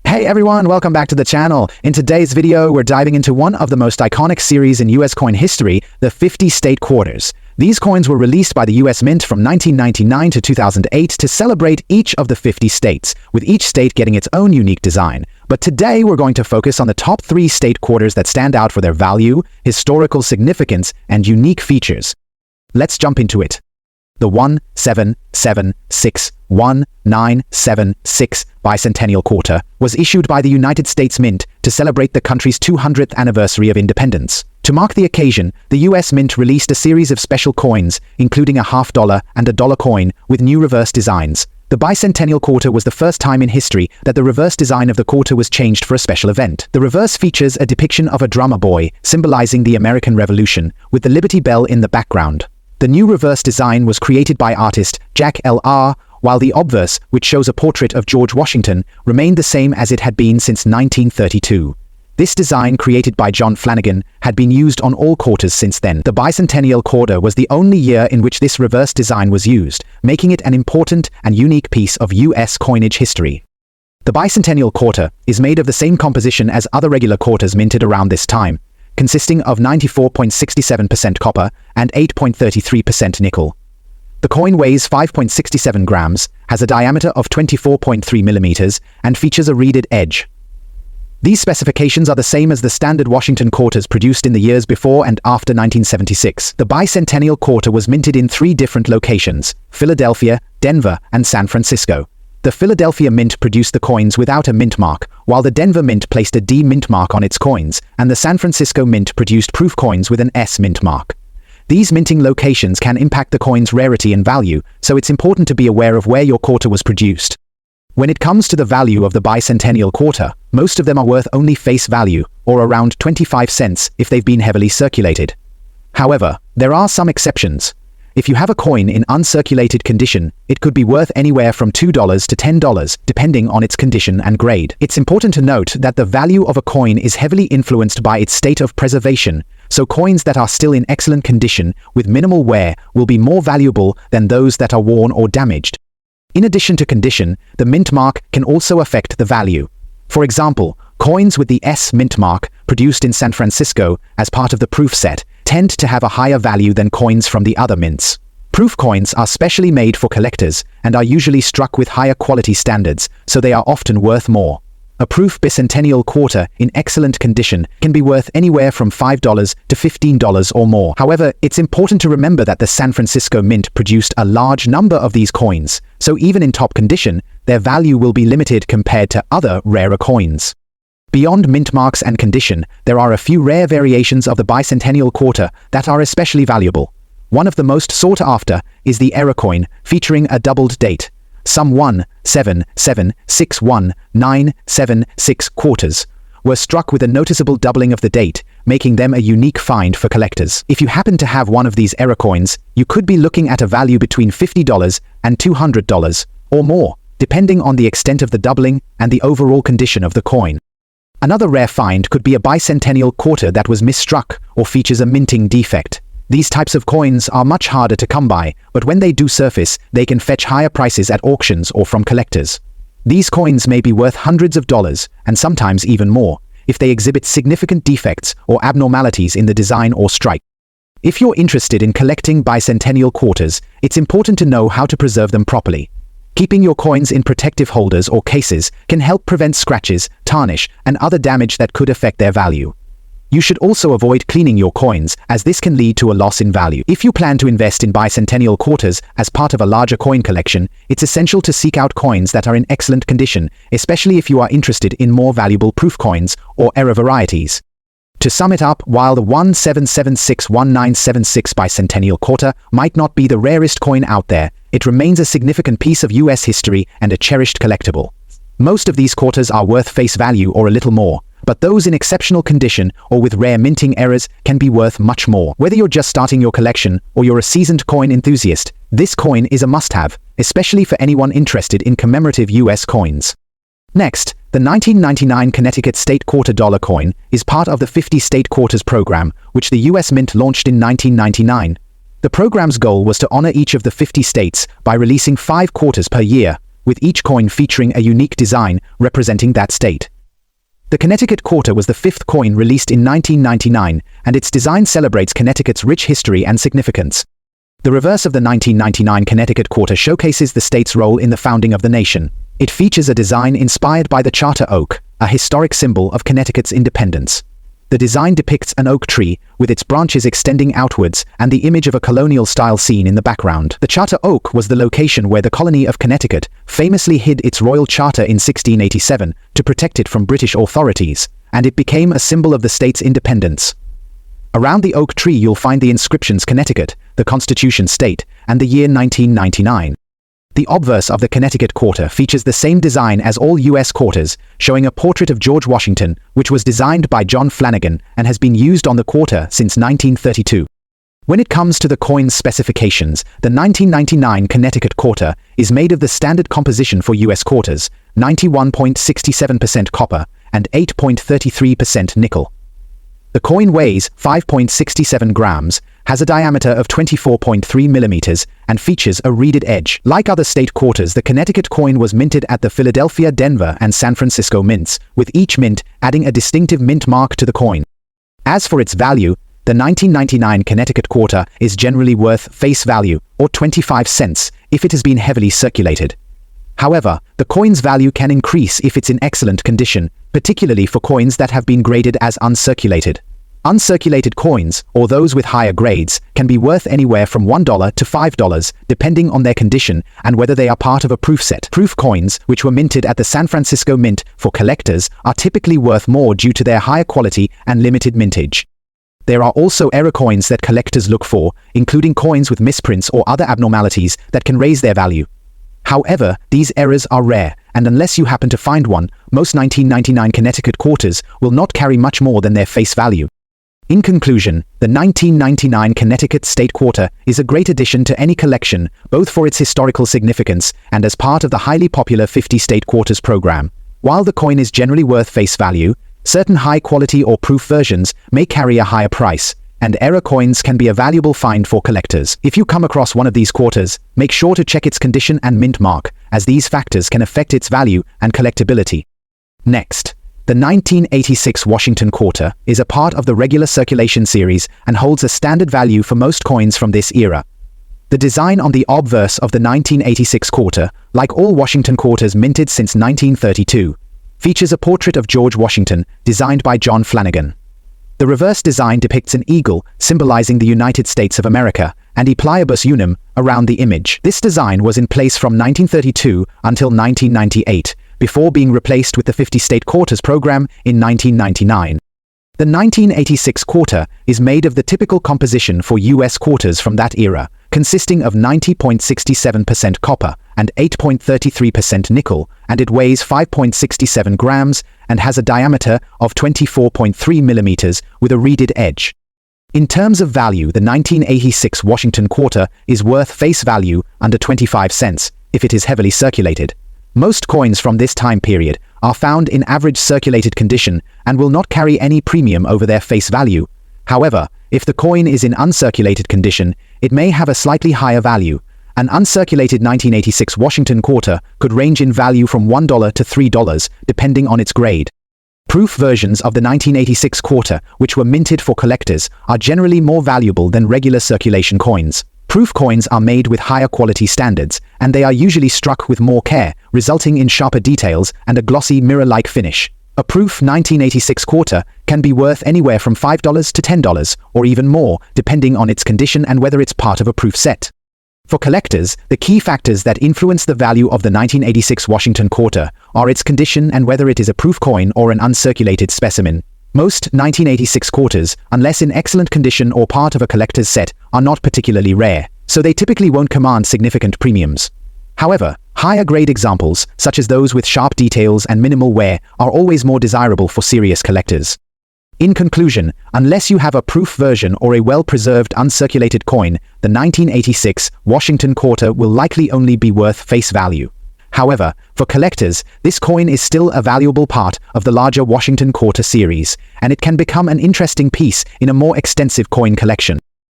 Hey everyone, welcome back to the channel. In today's video, we're diving into one of the most iconic series in US coin history, the 50 state quarters. These coins were released by the US Mint from 1999 to 2008 to celebrate each of the 50 states, with each state getting its own unique design. But today, we're going to focus on the top 3 state quarters that stand out for their value, historical significance, and unique features. Let's jump into it. The 1776196 bicentennial quarter was issued by the United States Mint to celebrate the country's 200th anniversary of independence. To mark the occasion, the US Mint released a series of special coins, including a $50 and a dollar coin with new reverse designs. The bicentennial quarter was the first time in history that the reverse design of the quarter was changed for a special event. The reverse features a depiction of a drummer boy, symbolizing the American Revolution, with the Liberty Bell in the background. The new reverse design was created by artist Jack L.R., while the obverse, which shows a portrait of George Washington, remained the same as it had been since 1932. This design, created by John Flanagan, had been used on all quarters since then. The bicentennial quarter was the only year in which this reverse design was used, making it an important and unique piece of U.S. coinage history. The bicentennial quarter is made of the same composition as other regular quarters minted around this time, consisting of 94.67% copper and 8.33% nickel. The coin weighs 5.67 grams, has a diameter of 24.3 millimeters, and features a reeded edge. These specifications are the same as the standard Washington quarters produced in the years before and after 1976. The bicentennial quarter was minted in 3 different locations: Philadelphia, Denver, and San Francisco. The Philadelphia Mint produced the coins without a mint mark, while the Denver Mint placed a D mint mark on its coins, and the San Francisco Mint produced proof coins with an S mint mark. These minting locations can impact the coin's rarity and value, so it's important to be aware of where your quarter was produced. When it comes to the value of the bicentennial quarter, most of them are worth only face value, or around 25 cents if they've been heavily circulated. However, there are some exceptions. If you have a coin in uncirculated condition, it could be worth anywhere from $2 to $10, depending on its condition and grade. It's important to note that the value of a coin is heavily influenced by its state of preservation, so coins that are still in excellent condition with minimal wear will be more valuable than those that are worn or damaged. In addition to condition, the mint mark can also affect the value. For example, coins with the S mint mark, produced in San Francisco as part of the proof set, tend to have a higher value than coins from the other mints. Proof coins are specially made for collectors and are usually struck with higher quality standards, so they are often worth more. A proof bicentennial quarter in excellent condition can be worth anywhere from $5 to $15 or more. However, it's important to remember that the San Francisco Mint produced a large number of these coins, so even in top condition, their value will be limited compared to other rarer coins. Beyond mint marks and condition, there are a few rare variations of the bicentennial quarter that are especially valuable. One of the most sought after is the error coin, featuring a doubled date. Some 1776196 quarters were struck with a noticeable doubling of the date, making them a unique find for collectors. If you happen to have one of these error coins, you could be looking at a value between $50 and $200 or more, depending on the extent of the doubling and the overall condition of the coin. Another rare find could be a bicentennial quarter that was misstruck or features a minting defect. These types of coins are much harder to come by, but when they do surface, they can fetch higher prices at auctions or from collectors. These coins may be worth hundreds of dollars, and sometimes even more, if they exhibit significant defects or abnormalities in the design or strike. If you're interested in collecting bicentennial quarters, it's important to know how to preserve them properly. Keeping your coins in protective holders or cases can help prevent scratches, tarnish, and other damage that could affect their value. You should also avoid cleaning your coins, as this can lead to a loss in value. If you plan to invest in bicentennial quarters as part of a larger coin collection, it's essential to seek out coins that are in excellent condition, especially if you are interested in more valuable proof coins or error varieties. To sum it up, while the 1776196 bicentennial quarter might not be the rarest coin out there, it remains a significant piece of US history and a cherished collectible. Most of these quarters are worth face value or a little more, but those in exceptional condition or with rare minting errors can be worth much more. Whether you're just starting your collection or you're a seasoned coin enthusiast, this coin is a must-have, especially for anyone interested in commemorative US coins. Next, the 1999 Connecticut state quarter dollar coin is part of the 50 state quarters program, which the US Mint launched in 1999. The program's goal was to honor each of the 50 states by releasing 5 quarters per year, with each coin featuring a unique design representing that state. The Connecticut quarter was the fifth coin released in 1999, and its design celebrates Connecticut's rich history and significance. The reverse of the 1999 Connecticut quarter showcases the state's role in the founding of the nation. It features a design inspired by the charter oak, a historic symbol of Connecticut's independence. The design depicts an oak tree, with its branches extending outwards and the image of a colonial-style scene in the background. The charter oak was the location where the colony of Connecticut famously hid its royal charter in 1687 to protect it from British authorities, and it became a symbol of the state's independence. Around the oak tree you'll find the inscriptions Connecticut, the Constitution State, and the year 1999. The obverse of the Connecticut quarter features the same design as all U.S. quarters, showing a portrait of George Washington, which was designed by John Flanagan and has been used on the quarter since 1932. When it comes to the coin's specifications, the 1999 Connecticut quarter is made of the standard composition for U.S. quarters, 91.67% copper and 8.33% nickel. The coin weighs 5.67 grams, has a diameter of 24.3 millimeters, and features a reeded edge. Like other state quarters, the Connecticut coin was minted at the Philadelphia, Denver, and San Francisco mints, with each mint adding a distinctive mint mark to the coin. As for its value, the 1999 Connecticut quarter is generally worth face value, or 25 cents, if it has been heavily circulated. However, the coin's value can increase if it's in excellent condition, particularly for coins that have been graded as uncirculated. Uncirculated coins, or those with higher grades, can be worth anywhere from $1 to $5, depending on their condition and whether they are part of a proof set. Proof coins, which were minted at the San Francisco Mint for collectors, are typically worth more due to their higher quality and limited mintage. There are also error coins that collectors look for, including coins with misprints or other abnormalities that can raise their value. However, these errors are rare, and unless you happen to find one, most 1999 Connecticut quarters will not carry much more than their face value. In conclusion, the 1999 Connecticut State Quarter is a great addition to any collection, both for its historical significance and as part of the highly popular 50 State Quarters program. While the coin is generally worth face value, certain high-quality or proof versions may carry a higher price, and error coins can be a valuable find for collectors. If you come across one of these quarters, make sure to check its condition and mint mark, as these factors can affect its value and collectability. Next, the 1986 Washington Quarter is a part of the regular circulation series and holds a standard value for most coins from this era. The design on the obverse of the 1986 quarter, like all Washington quarters minted since 1932, features a portrait of George Washington, designed by John Flanagan. The reverse design depicts an eagle, symbolizing the United States of America, and E Pliabus Unum around the image. This design was in place from 1932 until 1998, before being replaced with the 50-state quarters program in 1999. The 1986 quarter is made of the typical composition for U.S. quarters from that era, consisting of 90.67% copper and 8.33% nickel, and it weighs 5.67 grams and has a diameter of 24.3 millimeters with a reeded edge. In terms of value, the 1986 Washington Quarter is worth face value under 25 cents if it is heavily circulated. Most coins from this time period are found in average circulated condition and will not carry any premium over their face value. However, if the coin is in uncirculated condition, it may have a slightly higher value. An uncirculated 1986 Washington Quarter could range in value from $1 to $3, depending on its grade. Proof versions of the 1986 Quarter, which were minted for collectors, are generally more valuable than regular circulation coins. Proof coins are made with higher quality standards, and they are usually struck with more care, resulting in sharper details and a glossy mirror-like finish. A proof 1986 quarter can be worth anywhere from $5 to $10, or even more, depending on its condition and whether it's part of a proof set. For collectors, the key factors that influence the value of the 1986 Washington Quarter are its condition and whether it is a proof coin or an uncirculated specimen. Most 1986 quarters, unless in excellent condition or part of a collector's set, are not particularly rare, so they typically won't command significant premiums. However, higher-grade examples, such as those with sharp details and minimal wear, are always more desirable for serious collectors. In conclusion, unless you have a proof version or a well-preserved uncirculated coin, the 1986 Washington Quarter will likely only be worth face value. However, for collectors, this coin is still a valuable part of the larger Washington Quarter series, and it can become an interesting piece in a more extensive coin collection.